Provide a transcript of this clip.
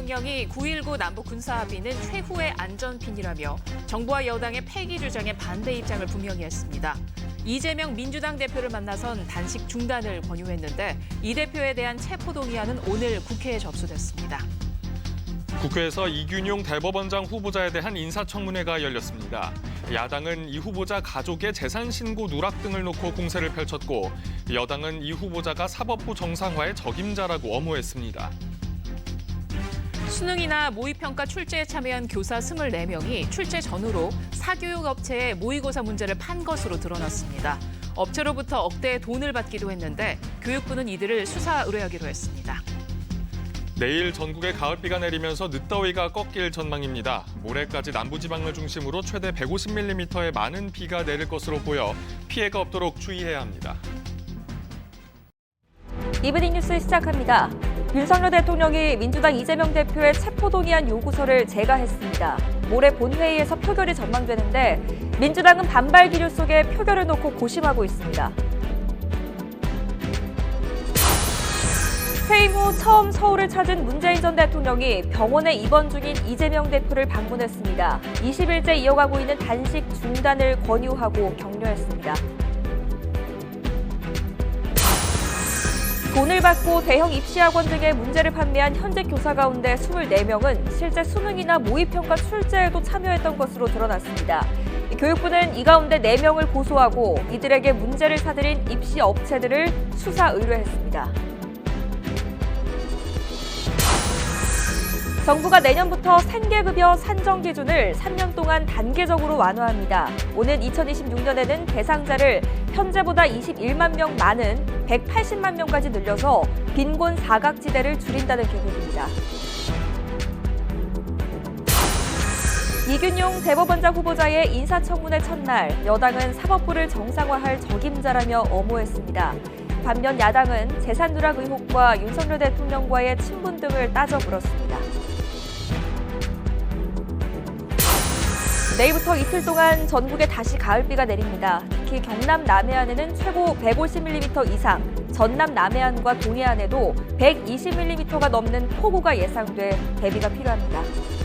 대통령이 9.19 남북 군사합의는 최후의 안전핀이라며 정부와 여당의 폐기 주장에 반대 입장을 분명히 했습니다. 이재명 민주당 대표를 만나선 단식 중단을 권유했는데 이 대표에 대한 체포동의안은 오늘 국회에 접수됐습니다. 국회에서 이균용 대법원장 후보자에 대한 인사청문회가 열렸습니다. 야당은 이 후보자 가족의 재산 신고 누락 등을 놓고 공세를 펼쳤고 여당은 이 후보자가 사법부 정상화의 적임자라고 엄호했습니다. 수능이나 모의평가 출제에 참여한 교사 24명이 출제 전후로 사교육 업체에 모의고사 문제를 판 것으로 드러났습니다. 업체로부터 억대의 돈을 받기도 했는데 교육부는 이들을 수사 의뢰하기로 했습니다. 내일 전국에 가을비가 내리면서 늦더위가 꺾일 전망입니다. 모레까지 남부지방을 중심으로 최대 150mm의 많은 비가 내릴 것으로 보여 피해가 없도록 주의해야 합니다. 이브닝 뉴스 시작합니다. 윤석열 대통령이 민주당 이재명 대표의 체포동의안 요구서를 제거했습니다. 모레 본회의에서 표결이 전망되는데 민주당은 반발 기류 속에 표결을 놓고 고심하고 있습니다. 퇴임 후 처음 서울을 찾은 문재인 전 대통령이 병원에 입원 중인 이재명 대표를 방문했습니다. 20일째 이어가고 있는 단식 중단을 권유하고 격려했습니다. 돈을 받고 대형 입시학원 등의 문제를 판매한 현직 교사 가운데 24명은 실제 수능이나 모의평가 출제에도 참여했던 것으로 드러났습니다. 교육부는 이 가운데 4명을 고소하고 이들에게 문제를 사들인 입시 업체들을 수사 의뢰했습니다. 정부가 내년부터 생계급여 산정 기준을 3년 동안 단계적으로 완화합니다. 오는 2026년에는 대상자를 현재보다 21만 명 많은 180만 명까지 늘려서 빈곤 사각지대를 줄인다는 계획입니다. 이균용 대법원장 후보자의 인사청문회 첫날, 여당은 사법부를 정상화할 적임자라며 엄호했습니다. 반면 야당은 재산 누락 의혹과 윤석열 대통령과의 친분 등을 따져 물었습니다. 내일부터 이틀 동안 전국에 다시 가을비가 내립니다. 특히 경남 남해안에는 최고 150mm 이상, 전남 남해안과 동해안에도 120mm가 넘는 폭우가 예상돼 대비가 필요합니다.